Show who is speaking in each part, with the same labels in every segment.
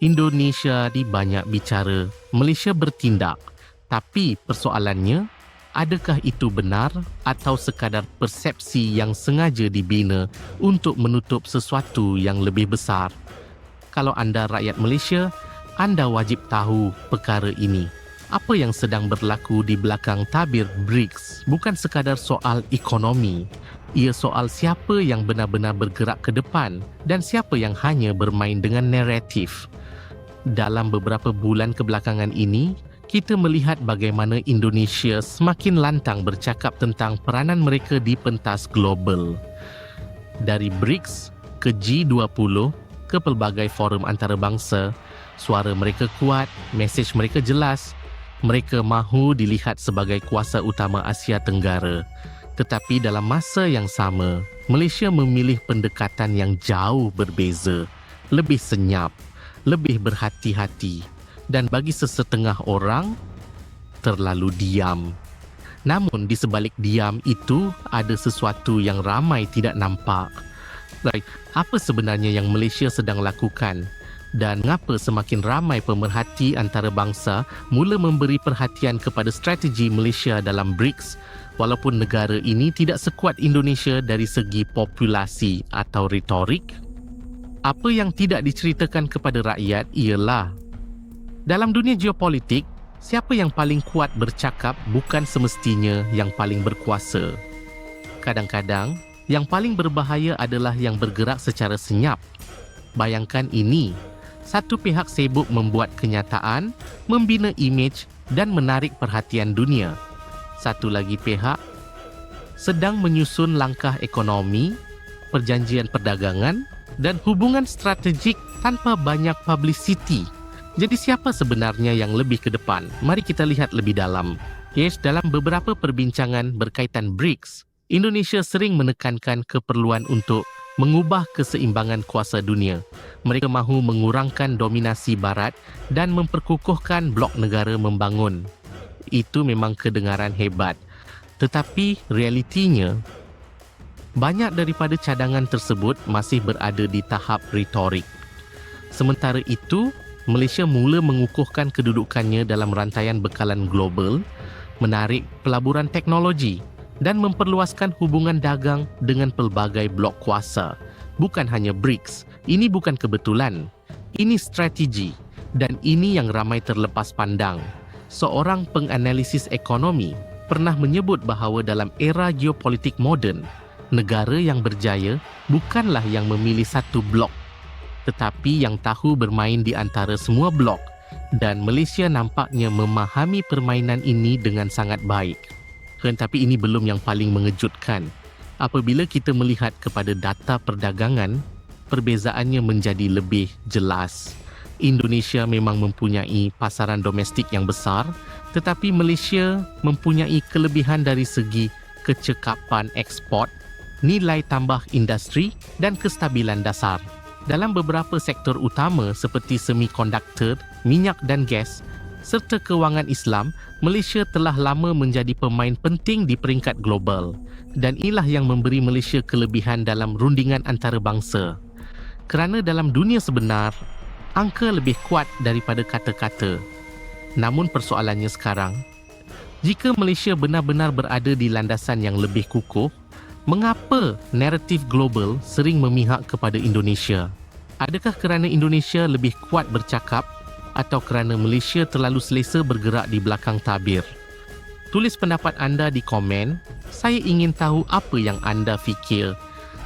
Speaker 1: Indonesia di banyak bicara, Malaysia bertindak. Tapi persoalannya, adakah itu benar atau sekadar persepsi yang sengaja dibina untuk menutup sesuatu yang lebih besar? Kalau anda rakyat Malaysia, anda wajib tahu perkara ini. Apa yang sedang berlaku di belakang tabir BRICS bukan sekadar soal ekonomi. Ia soal siapa yang benar-benar bergerak ke depan dan siapa yang hanya bermain dengan naratif. Dalam beberapa bulan kebelakangan ini, kita melihat bagaimana Indonesia semakin lantang bercakap tentang peranan mereka di pentas global. Dari BRICS ke G20 ke pelbagai forum antarabangsa, suara mereka kuat, mesej mereka jelas. Mereka mahu dilihat sebagai kuasa utama Asia Tenggara. Tetapi dalam masa yang sama, Malaysia memilih pendekatan yang jauh berbeza, lebih senyap, lebih berhati-hati, dan bagi sesetengah orang, terlalu diam. Namun di sebalik diam itu ada sesuatu yang ramai tidak nampak. Baik, apa sebenarnya yang Malaysia sedang lakukan? Dan mengapa semakin ramai pemerhati antarabangsa mula memberi perhatian kepada strategi Malaysia dalam BRICS, walaupun negara ini tidak sekuat Indonesia dari segi populasi atau retorik? Apa yang tidak diceritakan kepada rakyat ialah, dalam dunia geopolitik, siapa yang paling kuat bercakap bukan semestinya yang paling berkuasa. Kadang-kadang, yang paling berbahaya adalah yang bergerak secara senyap. Bayangkan ini, satu pihak sibuk membuat kenyataan, membina imej dan menarik perhatian dunia. Satu lagi pihak sedang menyusun langkah ekonomi, perjanjian perdagangan, dan hubungan strategik tanpa banyak publicity. Jadi siapa sebenarnya yang lebih ke depan? Mari kita lihat lebih dalam. Yes, dalam beberapa perbincangan berkaitan BRICS, Indonesia sering menekankan keperluan untuk mengubah keseimbangan kuasa dunia. Mereka mahu mengurangkan dominasi barat dan memperkukuhkan blok negara membangun. Itu memang kedengaran hebat. Tetapi realitinya, banyak daripada cadangan tersebut masih berada di tahap retorik. Sementara itu, Malaysia mula mengukuhkan kedudukannya dalam rantaian bekalan global, menarik pelaburan teknologi dan memperluaskan hubungan dagang dengan pelbagai blok kuasa. Bukan hanya BRICS, ini bukan kebetulan. Ini strategi dan ini yang ramai terlepas pandang. Seorang penganalisis ekonomi pernah menyebut bahawa dalam era geopolitik moden, negara yang berjaya bukanlah yang memilih satu blok, tetapi yang tahu bermain di antara semua blok, dan Malaysia nampaknya memahami permainan ini dengan sangat baik. Tetapi ini belum yang paling mengejutkan. Apabila kita melihat kepada data perdagangan, perbezaannya menjadi lebih jelas. Indonesia memang mempunyai pasaran domestik yang besar, tetapi Malaysia mempunyai kelebihan dari segi kecekapan ekspor, nilai tambah industri dan kestabilan dasar. Dalam beberapa sektor utama seperti semikonduktor, minyak dan gas, serta kewangan Islam, Malaysia telah lama menjadi pemain penting di peringkat global. Dan inilah yang memberi Malaysia kelebihan dalam rundingan antarabangsa. Kerana dalam dunia sebenar, angka lebih kuat daripada kata-kata. Namun persoalannya sekarang, jika Malaysia benar-benar berada di landasan yang lebih kukuh, mengapa naratif global sering memihak kepada Indonesia? Adakah kerana Indonesia lebih kuat bercakap atau kerana Malaysia terlalu selesa bergerak di belakang tabir? Tulis pendapat anda di komen. Saya ingin tahu apa yang anda fikir.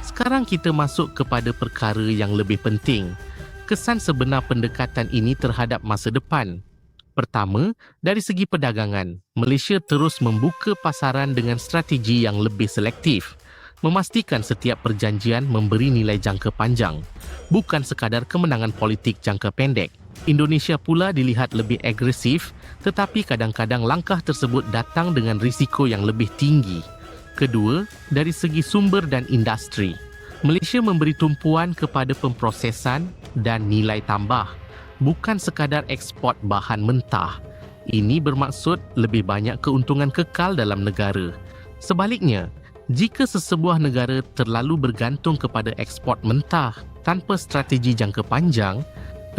Speaker 1: Sekarang kita masuk kepada perkara yang lebih penting. Kesan sebenar pendekatan ini terhadap masa depan. Pertama, dari segi perdagangan, Malaysia terus membuka pasaran dengan strategi yang lebih selektif. Memastikan setiap perjanjian memberi nilai jangka panjang, bukan sekadar kemenangan politik jangka pendek. Indonesia pula dilihat lebih agresif, tetapi kadang-kadang langkah tersebut datang dengan risiko yang lebih tinggi. Kedua, dari segi sumber dan industri, Malaysia memberi tumpuan kepada pemprosesan dan nilai tambah, bukan sekadar ekspor bahan mentah. Ini bermaksud lebih banyak keuntungan kekal dalam negara. Sebaliknya, jika sesebuah negara terlalu bergantung kepada ekspor mentah tanpa strategi jangka panjang,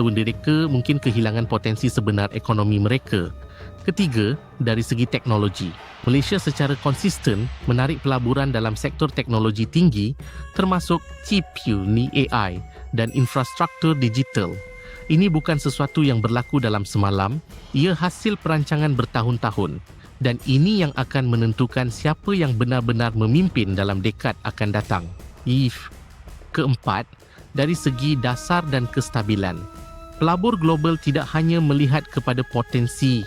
Speaker 1: mereka mungkin kehilangan potensi sebenar ekonomi mereka. Ketiga, dari segi teknologi. Malaysia secara konsisten menarik pelaburan dalam sektor teknologi tinggi termasuk CPU ni AI dan infrastruktur digital. Ini bukan sesuatu yang berlaku dalam semalam, ia hasil perancangan bertahun-tahun dan ini yang akan menentukan siapa yang benar-benar memimpin dalam dekad akan datang. Keempat, dari segi dasar dan kestabilan. Pelabur global tidak hanya melihat kepada potensi,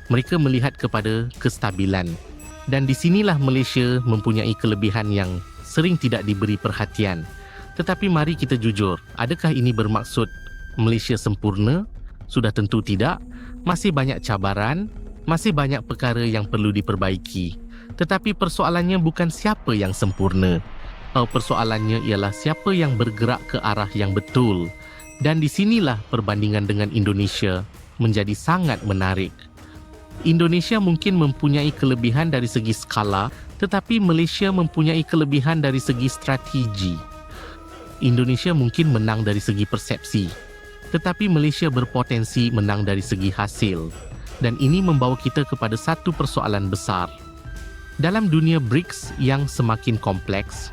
Speaker 1: mereka melihat kepada kestabilan. Dan di sinilah Malaysia mempunyai kelebihan yang sering tidak diberi perhatian. Tetapi mari kita jujur, adakah ini bermaksud Malaysia sempurna? Sudah tentu tidak. Masih banyak cabaran, masih banyak perkara yang perlu diperbaiki. Tetapi persoalannya bukan siapa yang sempurna. Persoalannya ialah siapa yang bergerak ke arah yang betul. Dan di sinilah perbandingan dengan Indonesia menjadi sangat menarik. Indonesia mungkin mempunyai kelebihan dari segi skala, tetapi Malaysia mempunyai kelebihan dari segi strategi. Indonesia mungkin menang dari segi persepsi, tetapi Malaysia berpotensi menang dari segi hasil. Dan ini membawa kita kepada satu persoalan besar. Dalam dunia BRICS yang semakin kompleks,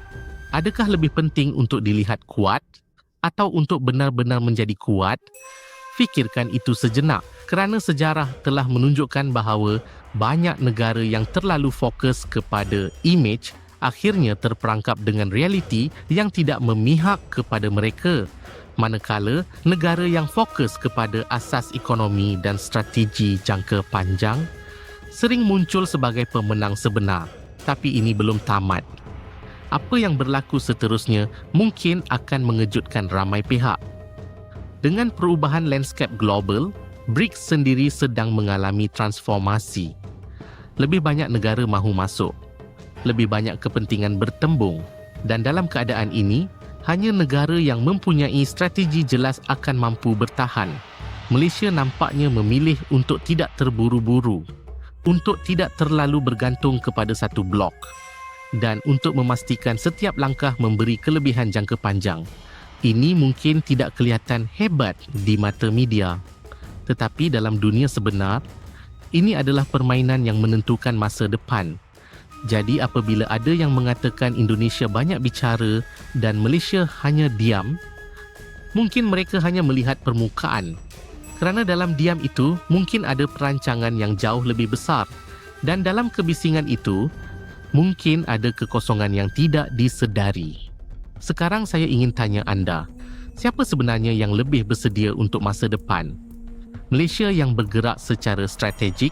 Speaker 1: adakah lebih penting untuk dilihat kuat atau untuk benar-benar menjadi kuat? Fikirkan itu sejenak, kerana sejarah telah menunjukkan bahawa banyak negara yang terlalu fokus kepada imej akhirnya terperangkap dengan realiti yang tidak memihak kepada mereka. Manakala negara yang fokus kepada asas ekonomi dan strategi jangka panjang sering muncul sebagai pemenang sebenar. Tapi ini belum tamat. Apa yang berlaku seterusnya mungkin akan mengejutkan ramai pihak. Dengan perubahan landscape global, BRICS sendiri sedang mengalami transformasi. Lebih banyak negara mahu masuk. Lebih banyak kepentingan bertembung. Dan dalam keadaan ini, hanya negara yang mempunyai strategi jelas akan mampu bertahan. Malaysia nampaknya memilih untuk tidak terburu-buru, untuk tidak terlalu bergantung kepada satu blok dan untuk memastikan setiap langkah memberi kelebihan jangka panjang. Ini mungkin tidak kelihatan hebat di mata media, tetapi dalam dunia sebenar, ini adalah permainan yang menentukan masa depan. Jadi apabila ada yang mengatakan Indonesia banyak bicara dan Malaysia hanya diam, mungkin mereka hanya melihat permukaan. Kerana dalam diam itu mungkin ada perancangan yang jauh lebih besar dan dalam kebisingan itu mungkin ada kekosongan yang tidak disedari. Sekarang saya ingin tanya anda, siapa sebenarnya yang lebih bersedia untuk masa depan? Malaysia yang bergerak secara strategik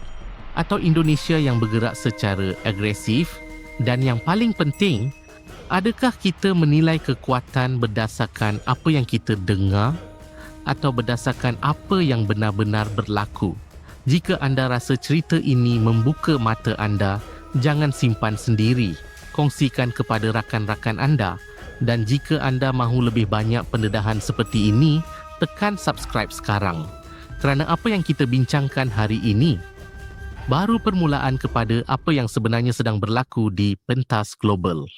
Speaker 1: atau Indonesia yang bergerak secara agresif? Dan yang paling penting, adakah kita menilai kekuatan berdasarkan apa yang kita dengar atau berdasarkan apa yang benar-benar berlaku? Jika anda rasa cerita ini membuka mata anda, jangan simpan sendiri. Kongsikan kepada rakan-rakan anda. Dan jika anda mahu lebih banyak pendedahan seperti ini, tekan subscribe sekarang. Kerana apa yang kita bincangkan hari ini baru permulaan kepada apa yang sebenarnya sedang berlaku di pentas global.